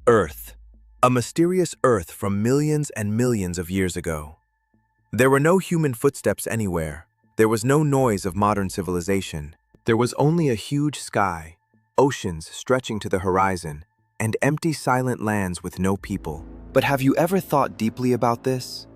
Earth, a mysterious Earth from millions and millions of years ago. There were no human footsteps anywhere. There was no noise of modern civilization. There was only a huge sky, oceans stretching to the horizon, and empty silent lands with no people. But have you ever thought deeply about this?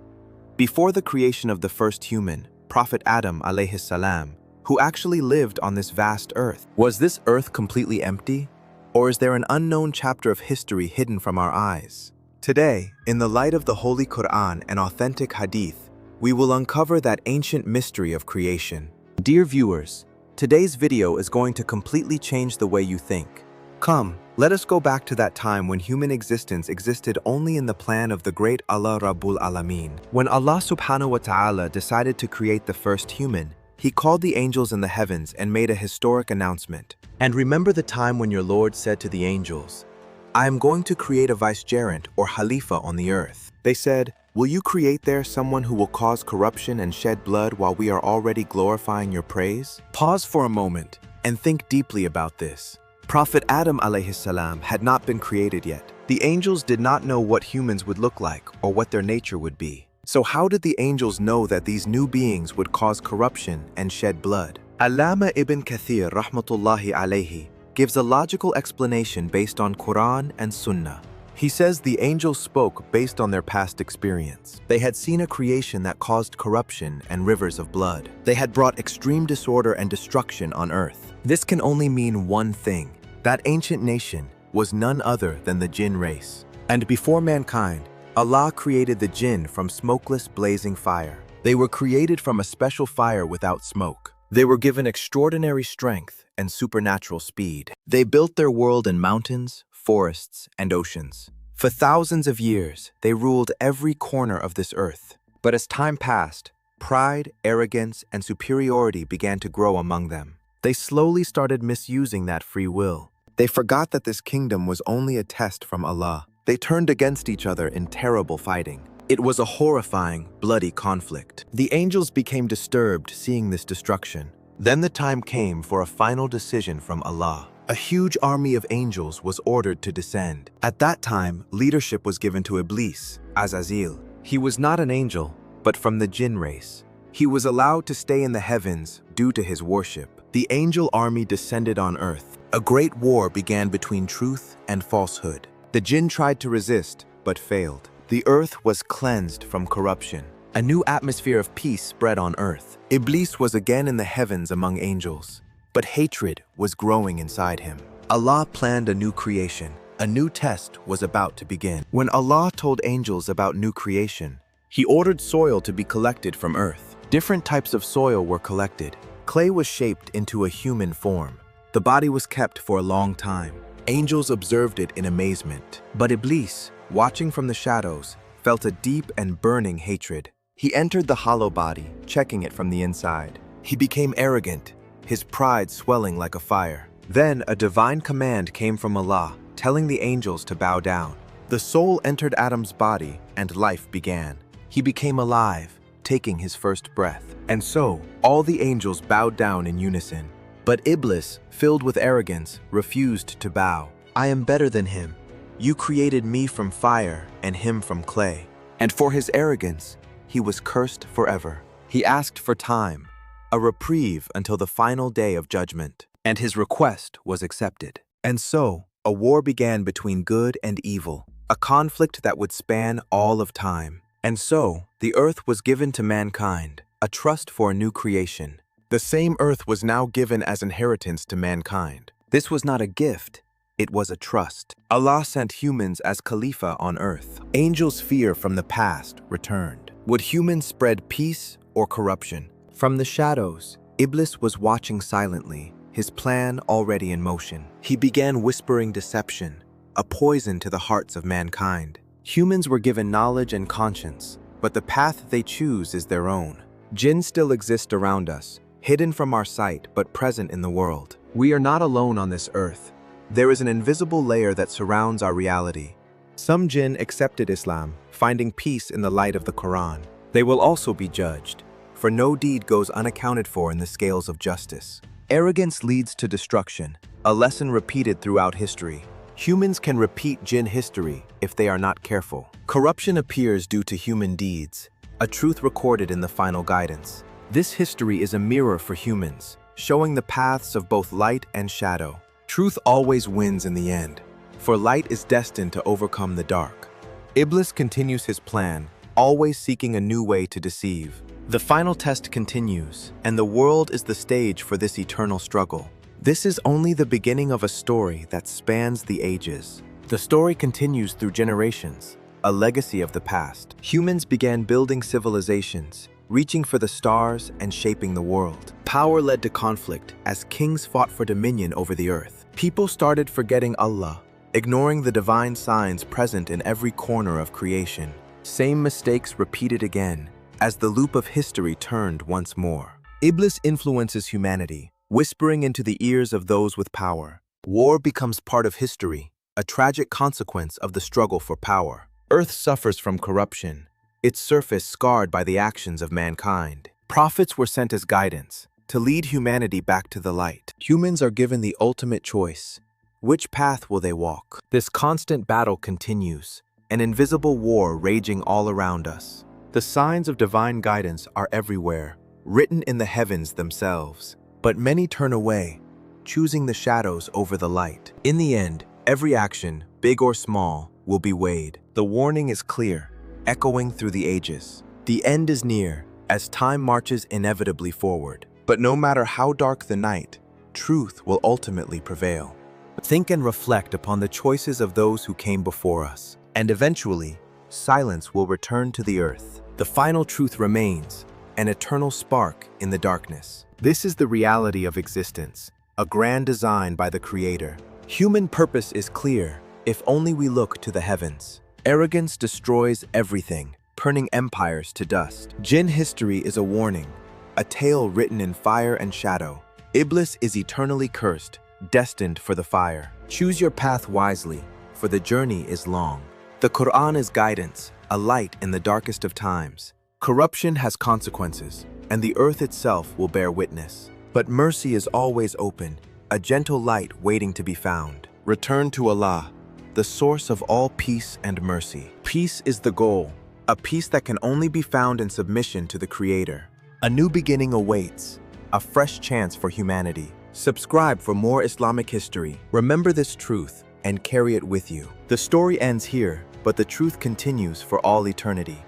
Before the creation of the first human, Prophet Adam alayhi salam, who actually lived on this vast earth, was this earth completely empty? Or is there an unknown chapter of history hidden from our eyes? Today, in the light of the Holy Quran and authentic Hadith, we will uncover that ancient mystery of creation. Dear viewers, today's video is going to completely change the way you think. Come, let us go back to that time when human existence existed only in the plan of the great Allah Rabbul Alameen. When Allah subhanahu wa ta'ala decided to create the first human, He called the angels in the heavens and made a historic announcement. And remember the time when your Lord said to the angels, "I am going to create a vicegerent or Khalifa on the earth." They said, "Will you create there someone who will cause corruption and shed blood while we are already glorifying your praise?" Pause for a moment and think deeply about this. Prophet Adam alayhi salam had not been created yet. The angels did not know what humans would look like or what their nature would be. So how did the angels know that these new beings would cause corruption and shed blood? Allama ibn Kathir rahmatullahi alayhi gives a logical explanation based on Quran and Sunnah. He says the angels spoke based on their past experience. They had seen a creation that caused corruption and rivers of blood. They had brought extreme disorder and destruction on earth. This can only mean one thing. That ancient nation was none other than the Jinn race. And before mankind, Allah created the Jinn from smokeless, blazing fire. They were created from a special fire without smoke. They were given extraordinary strength and supernatural speed. They built their world in mountains, forests, and oceans. For thousands of years, they ruled every corner of this earth. But as time passed, pride, arrogance, and superiority began to grow among them. They slowly started misusing that free will. They forgot that this kingdom was only a test from Allah. They turned against each other in terrible fighting. It was a horrifying, bloody conflict. The angels became disturbed seeing this destruction. Then the time came for a final decision from Allah. A huge army of angels was ordered to descend. At that time, leadership was given to Iblis, Azazil. He was not an angel, but from the Jinn race. He was allowed to stay in the heavens due to his worship. The angel army descended on earth. A great war began between truth and falsehood. The Jinn tried to resist, but failed. The earth was cleansed from corruption. A new atmosphere of peace spread on earth. Iblis was again in the heavens among angels, but hatred was growing inside him. Allah planned a new creation. A new test was about to begin. When Allah told angels about new creation, He ordered soil to be collected from earth. Different types of soil were collected. Clay was shaped into a human form. The body was kept for a long time. Angels observed it in amazement. But Iblis, watching from the shadows, felt a deep and burning hatred. He entered the hollow body, checking it from the inside. He became arrogant, his pride swelling like a fire. Then a divine command came from Allah, telling the angels to bow down. The soul entered Adam's body, and life began. He became alive, taking his first breath. And so, all the angels bowed down in unison. But Iblis, filled with arrogance, refused to bow. "I am better than him. You created me from fire and him from clay." And for his arrogance, he was cursed forever. He asked for time, a reprieve until the final day of judgment. And his request was accepted. And so, a war began between good and evil, a conflict that would span all of time. And so, the earth was given to mankind, a trust for a new creation. The same earth was now given as inheritance to mankind. This was not a gift, it was a trust. Allah sent humans as Khalifa on earth. Angels' fear from the past returned. Would humans spread peace or corruption? From the shadows, Iblis was watching silently, his plan already in motion. He began whispering deception, a poison to the hearts of mankind. Humans were given knowledge and conscience, but the path they choose is their own. Jinn still exist around us, hidden from our sight but present in the world. We are not alone on this earth. There is an invisible layer that surrounds our reality. Some Jinn accepted Islam, finding peace in the light of the Quran. They will also be judged, for no deed goes unaccounted for in the scales of justice. Arrogance leads to destruction, a lesson repeated throughout history. Humans can repeat Jinn history if they are not careful. Corruption appears due to human deeds, a truth recorded in the final guidance. This history is a mirror for humans, showing the paths of both light and shadow. Truth always wins in the end, for light is destined to overcome the dark. Iblis continues his plan, always seeking a new way to deceive. The final test continues, and the world is the stage for this eternal struggle. This is only the beginning of a story that spans the ages. The story continues through generations, a legacy of the past. Humans began building civilizations, reaching for the stars and shaping the world. Power led to conflict as kings fought for dominion over the earth. People started forgetting Allah, ignoring the divine signs present in every corner of creation. Same mistakes repeated again, as the loop of history turned once more. Iblis influences humanity, whispering into the ears of those with power. War becomes part of history, a tragic consequence of the struggle for power. Earth suffers from corruption, its surface scarred by the actions of mankind. Prophets were sent as guidance, to lead humanity back to the light. Humans are given the ultimate choice. Which path will they walk? This constant battle continues, an invisible war raging all around us. The signs of divine guidance are everywhere, written in the heavens themselves. But many turn away, choosing the shadows over the light. In the end, every action, big or small, will be weighed. The warning is clear, echoing through the ages. The end is near, as time marches inevitably forward. But no matter how dark the night, truth will ultimately prevail. Think and reflect upon the choices of those who came before us, and eventually, silence will return to the earth. The final truth remains, an eternal spark in the darkness. This is the reality of existence, a grand design by the Creator. Human purpose is clear, if only we look to the heavens. Arrogance destroys everything, turning empires to dust. Jinn history is a warning, a tale written in fire and shadow. Iblis is eternally cursed, destined for the fire. Choose your path wisely, for the journey is long. The Quran is guidance, a light in the darkest of times. Corruption has consequences, and the earth itself will bear witness. But mercy is always open, a gentle light waiting to be found. Return to Allah, the source of all peace and mercy. Peace is the goal, a peace that can only be found in submission to the Creator. A new beginning awaits, a fresh chance for humanity. Subscribe for more Islamic history. Remember this truth and carry it with you. The story ends here, but the truth continues for all eternity.